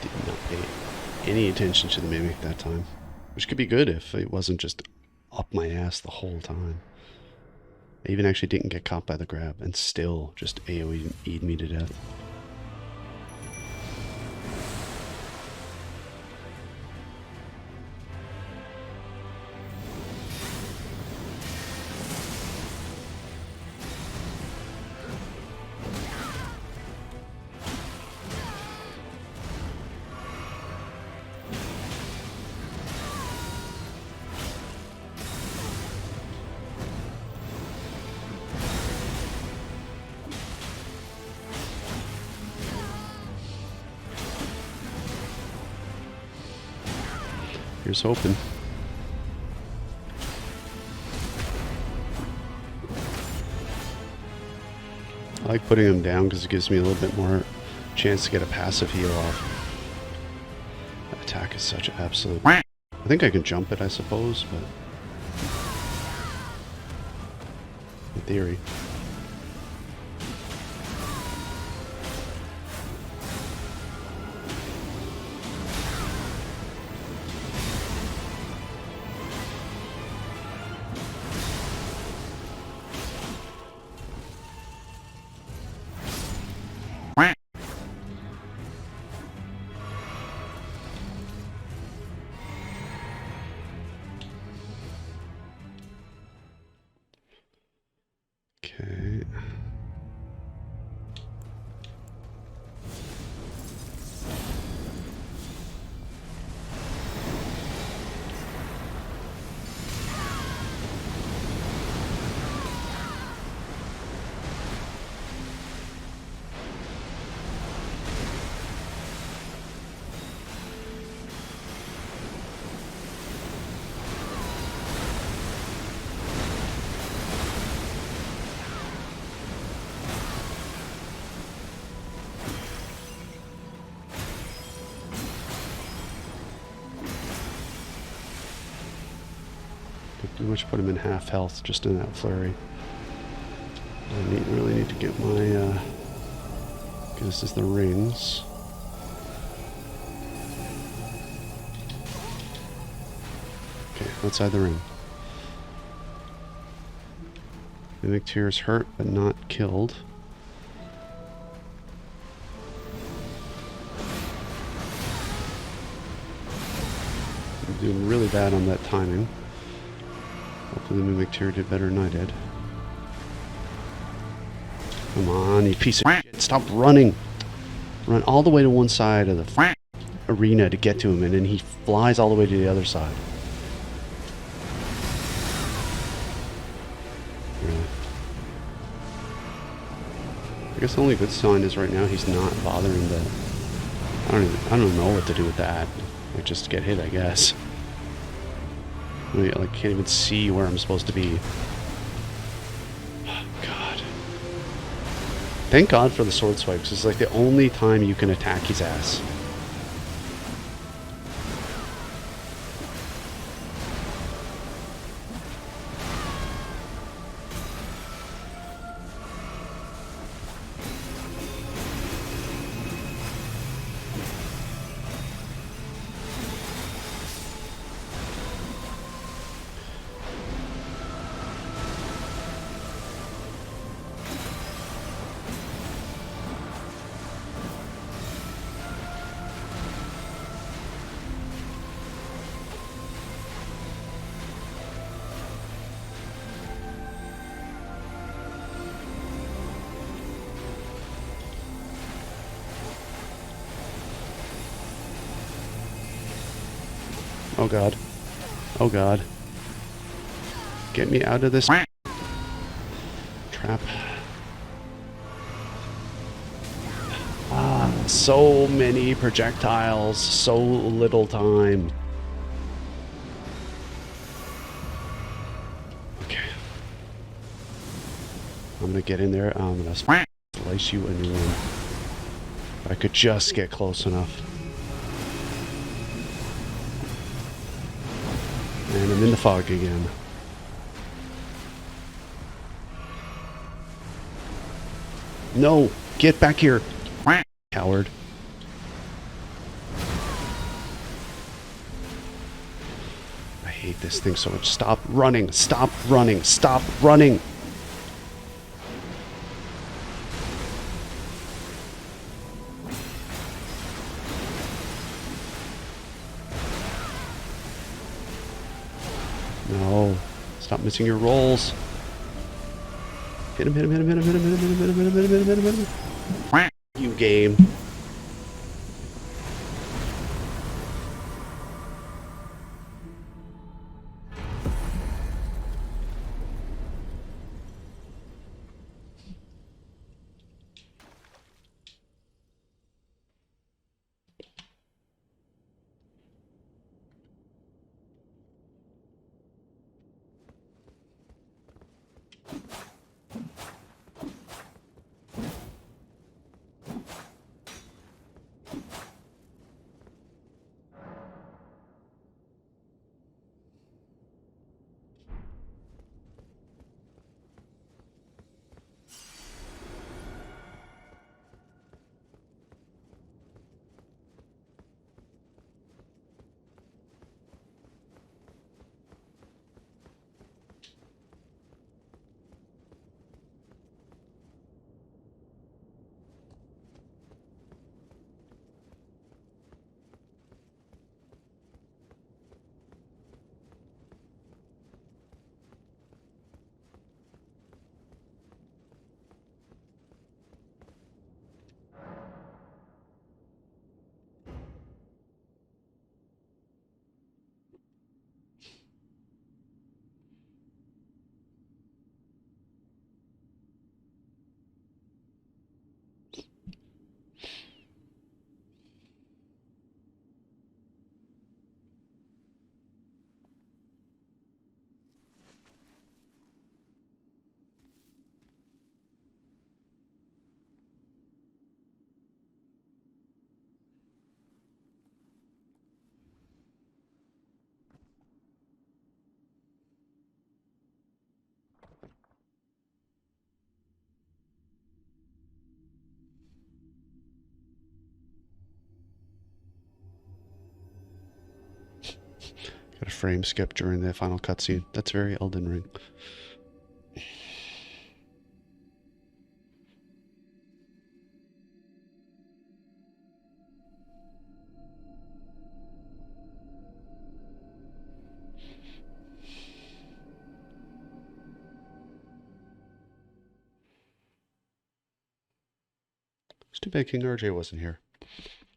Did not pay any attention to the mimic that time. Which could be good if it wasn't just up my ass the whole time. I even actually didn't get caught by the grab and still just AoE'd me to death. Here's hoping. I like putting him down because it gives me a little bit more chance to get a passive heal off. That attack is such an absolute... I think I can jump it, I suppose, but... in theory. Okay. Pretty much put him in half health just in that flurry. I really need to get my, this is the rings. Okay, outside the ring. Mimic Tear is hurt but not killed. I'm doing really bad on that timing. Hopefully the Mimic Tear did better than I did. Come on, you piece of shit. Stop running. Run all the way to one side of the arena to get to him, and then he flies all the way to the other side. Really. I guess the only good sign is right now he's not bothering the... I don't know what to do with that. Like, just get hit, I guess. I like, can't even see where I'm supposed to be. Oh, God. Thank God for the sword swipes. It's like the only time you can attack his ass. Oh God. Oh God. Get me out of this trap. Ah, so many projectiles, so little time. Okay. I'm gonna get in there. I'm gonna slice you a new one. If I could just get close enough. And I'm in the fog again. No! Get back here! Coward. hate this thing so much. Stop running. Stop running. Stop running. No. Stop missing your rolls. Hit him, hit him, hit him, hit him, hit him, hit him, hit him, hit him, hit him, hit him, hit him, hit him. You game. Got a frame skip during the final cutscene. That's very Elden Ring. It's too bad King RJ wasn't here.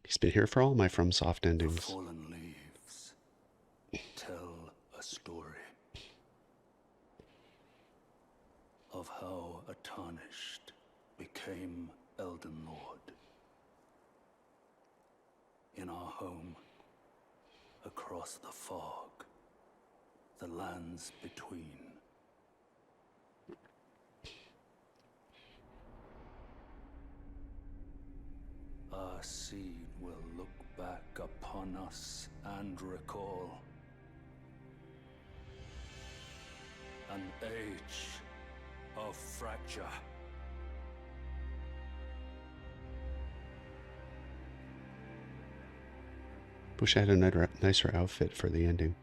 He's been here for all my FromSoft endings. The fallen leaves tell a story of how a tarnished became Elden Lord. In our home, across the fog, the lands between. Our seed will look back upon us and recall an age of fracture. Wish I had a nicer outfit for the ending.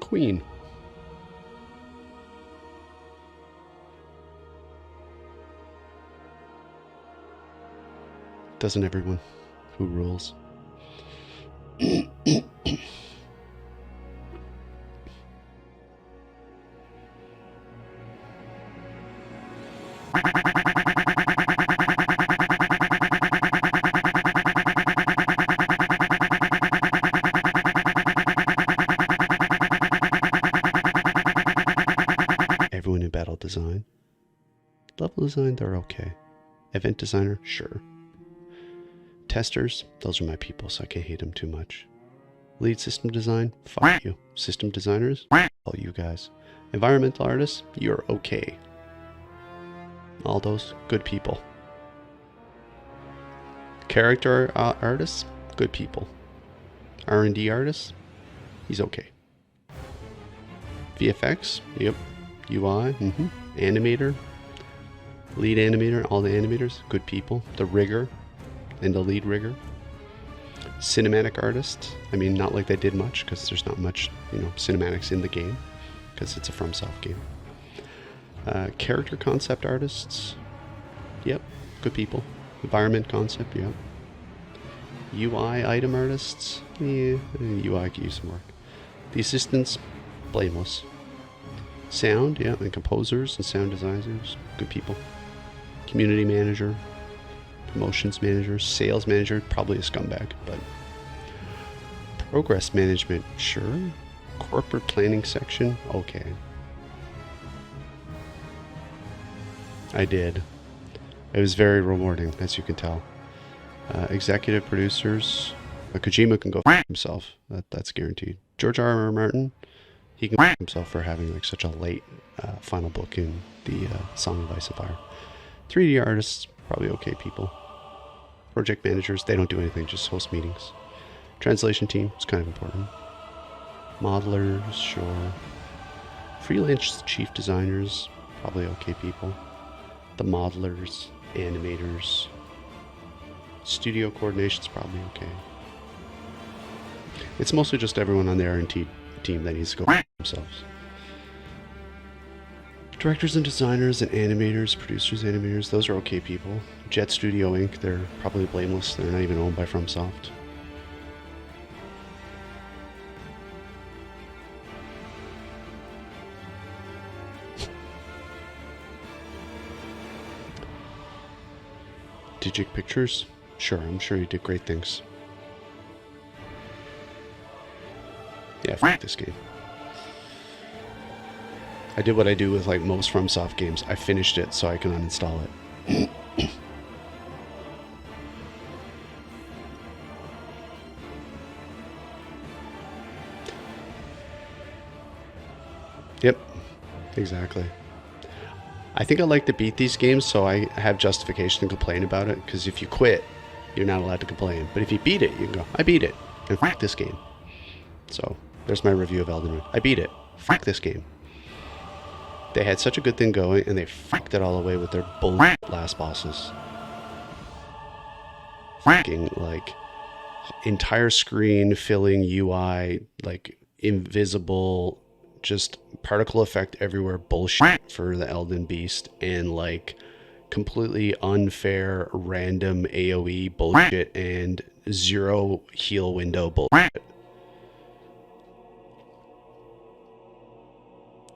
Queen. Doesn't everyone? Who rules? Everyone in battle design. Level design, they're okay. Event designer, sure. Testers, those are my people, so I can't hate them too much. Lead system design, fuck you. System designers, all you guys. Environmental artists, you're okay. All those, good people. Character artists, good people. R&D artists, He's okay. VFX, yep. UI, Animator, lead animator, all the animators, good people. The rigger and the lead rigger. Cinematic artist, I mean, not like they did much because there's not much, cinematics in the game because it's a FromSoft game. Character concept artists, yep, good people. Environment concept, yep. UI item artists, yeah, UI could use some work. The assistants, blameless. Sound, yeah, and composers and sound designers, good people. Community manager, promotions manager, sales manager, probably a scumbag, but progress management, sure. Corporate planning section, okay. I did. It was very rewarding, as you can tell. Executive producers, Kojima can go f himself. That's guaranteed. George R.R. Martin, he can f himself for having like such a late final book in the Song of Ice and Fire. 3D artists, probably okay people. Project managers, they don't do anything, just host meetings. Translation team, it's kind of important. Modelers, sure. Freelance chief designers, probably okay people. The modelers, animators. Studio coordination's probably okay. It's mostly just everyone on the R&D team that needs to go f themselves. Directors and designers and animators, producers, animators, those are okay people. Jet Studio Inc., they're probably blameless. They're not even owned by FromSoft. Digic Pictures? Sure, I'm sure you did great things. Yeah, f this game. I did what I do with like most FromSoft games. I finished it so I can uninstall it. Yep, exactly. I think I like to beat these games so I have justification to complain about it, because if you quit, you're not allowed to complain. But if you beat it, you can go, I beat it, and f this game. So, there's my review of Elden Ring. I beat it. F this game. They had such a good thing going, and they f***ed it all away with their bullshit last bosses. Fucking, like, entire screen filling UI, like, invisible, just particle effect everywhere bullshit for the Elden Beast, and, like, completely unfair, random AoE bullshit, and zero heal window bullshit.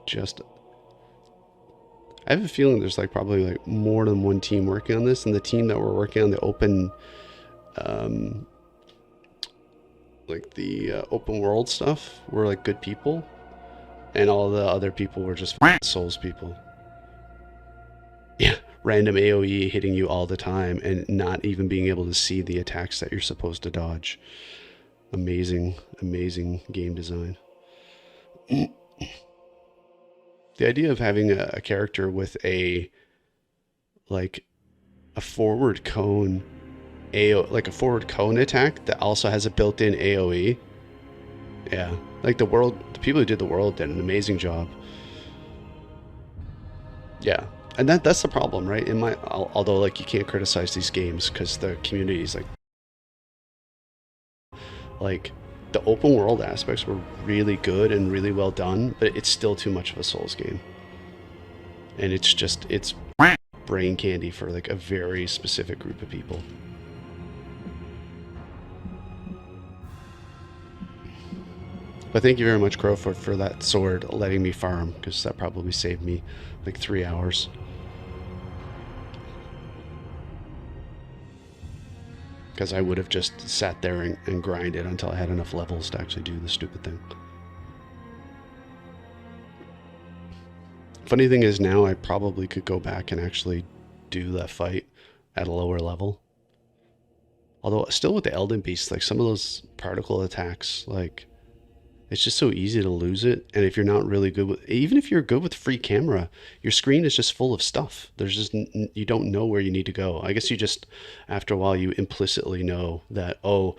Just... I have a feeling there's like probably like more than one team working on this, and the team that were working on the open, open world stuff were like good people, and all the other people were just Souls people. Yeah, random AoE hitting you all the time and not even being able to see the attacks that you're supposed to dodge. Amazing, amazing game design. The idea of having a character with a forward cone like a forward cone attack that also has a built-in AoE. Yeah, like the people who did the world did an amazing job. Yeah, and that's the problem, right? Although like you can't criticize these games because the community is like the open world aspects were really good and really well done, but it's still too much of a Souls game. And it's brain candy for like a very specific group of people. But thank you very much, Crowfoot, for that sword letting me farm, because that probably saved me like 3 hours. Because I would have just sat there and grinded until I had enough levels to actually do the stupid thing. Funny thing is now I probably could go back and actually do that fight at a lower level. Although still with the Elden Beast, like some of those particle attacks, like It's just so easy to lose it. And if you're not really good with, even if you're good with free camera, your screen is just full of stuff. There's just, you don't know where you need to go. I guess you just, after a while, you implicitly know that, oh,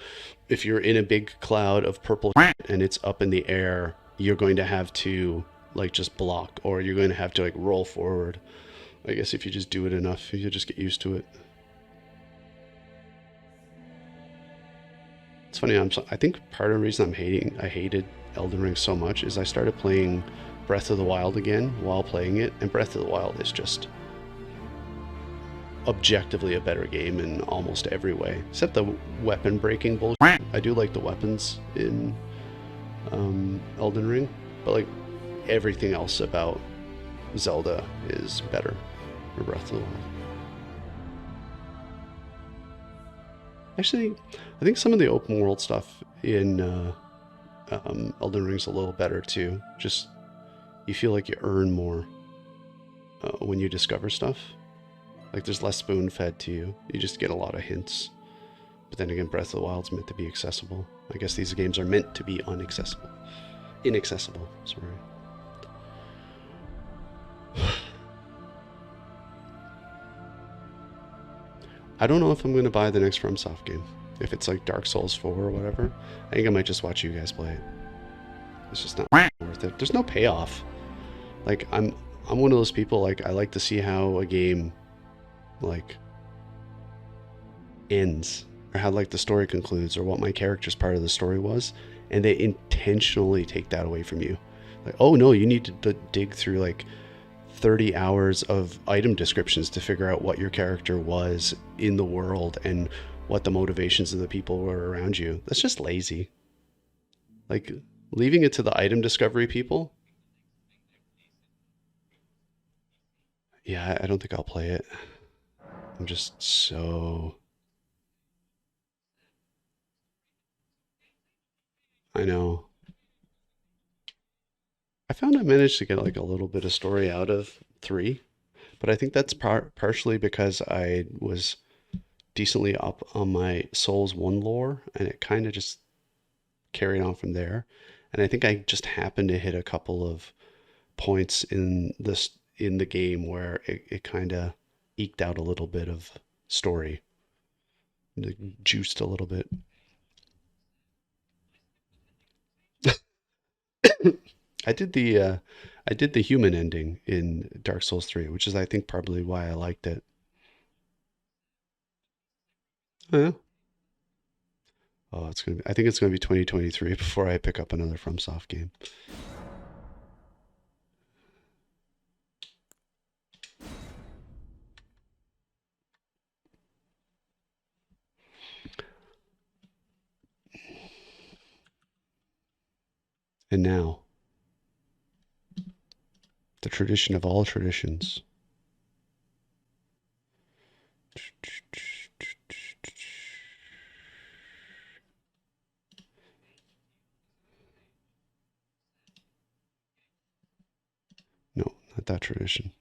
if you're in a big cloud of purple and it's up in the air, you're going to have to like just block, or you're going to have to like roll forward. I guess if you just do it enough, you just get used to it. It's funny. I think part of the reason I hated Elden Ring so much is I started playing Breath of the Wild again while playing it, and Breath of the Wild is just objectively a better game in almost every way, except the weapon breaking bullshit. I do like the weapons in Elden Ring, but like everything else about Zelda is better for Breath of the Wild. Actually, I think some of the open world stuff in Elden Ring's a little better too. Just you feel like you earn more when you discover stuff. Like there's less spoon fed to you. You just get a lot of hints. But then again, Breath of the Wild's meant to be accessible. I guess these games are meant to be inaccessible. Sorry. I don't know if I'm going to buy the next FromSoft game. If it's like Dark Souls 4 or whatever, I think I might just watch you guys play it. It's just not worth it. There's no payoff. Like I'm one of those people, like I like to see how a game like ends, or how like the story concludes, or what my character's part of the story was, and they intentionally take that away from you. Like, oh no, you need to dig through like 30 hours of item descriptions to figure out what your character was in the world and what the motivations of the people were around you. That's just lazy. Like leaving it to the item discovery people. Yeah, I don't think I'll play it. I'm just so, I know. I found I managed to get like a little bit of story out of 3, but I think that's partially because I was decently up on my Souls 1 lore, and it kind of just carried on from there. And I think I just happened to hit a couple of points in the game where it kind of eked out a little bit of story, like juiced a little bit. I did the uh, I did the human ending in Dark Souls 3, which is I think probably why I liked it. Oh, yeah. Oh, I think it's gonna be 2023 before I pick up another FromSoft game. And now, the tradition of all traditions. No, not that tradition.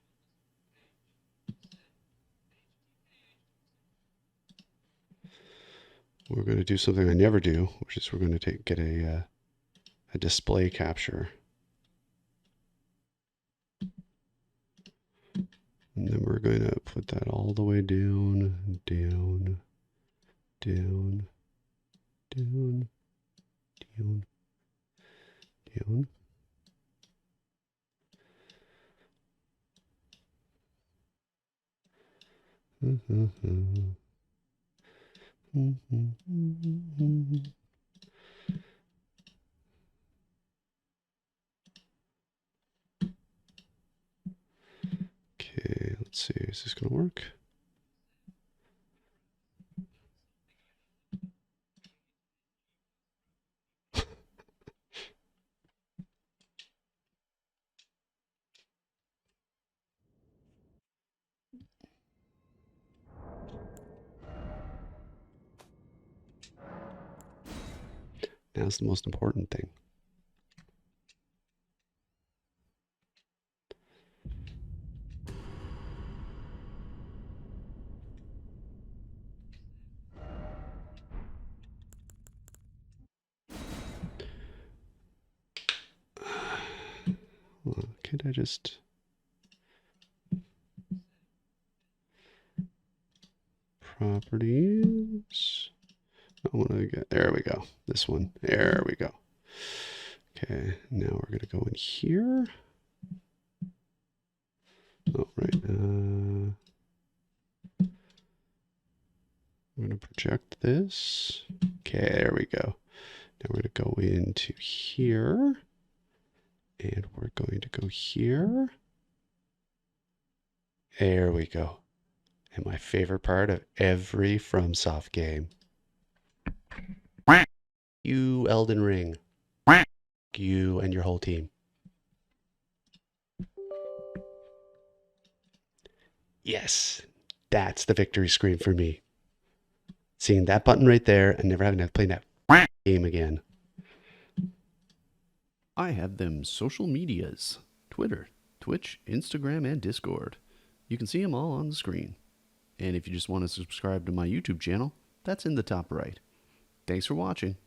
We're going to do something I never do, which is we're going to get a display capture. And then we're going to put that all the way down, down, down, down, down, down. Okay, let's see. Is this going to work? That's the most important thing. can't I just... Properties. I want to get, there we go. This one. There we go. Okay, now we're going to go in here. Oh, right. I'm going to project this. Okay, there we go. Now we're going to go into here. And we're going to go here. There we go. And my favorite part of every FromSoft game. You, Elden Ring. You and your whole team. Yes, that's the victory scream for me. Seeing that button right there and never having to play that game again. I have them social medias: Twitter, Twitch, Instagram, and Discord. You can see them all on the screen. And if you just want to subscribe to my YouTube channel, that's in the top right. Thanks for watching.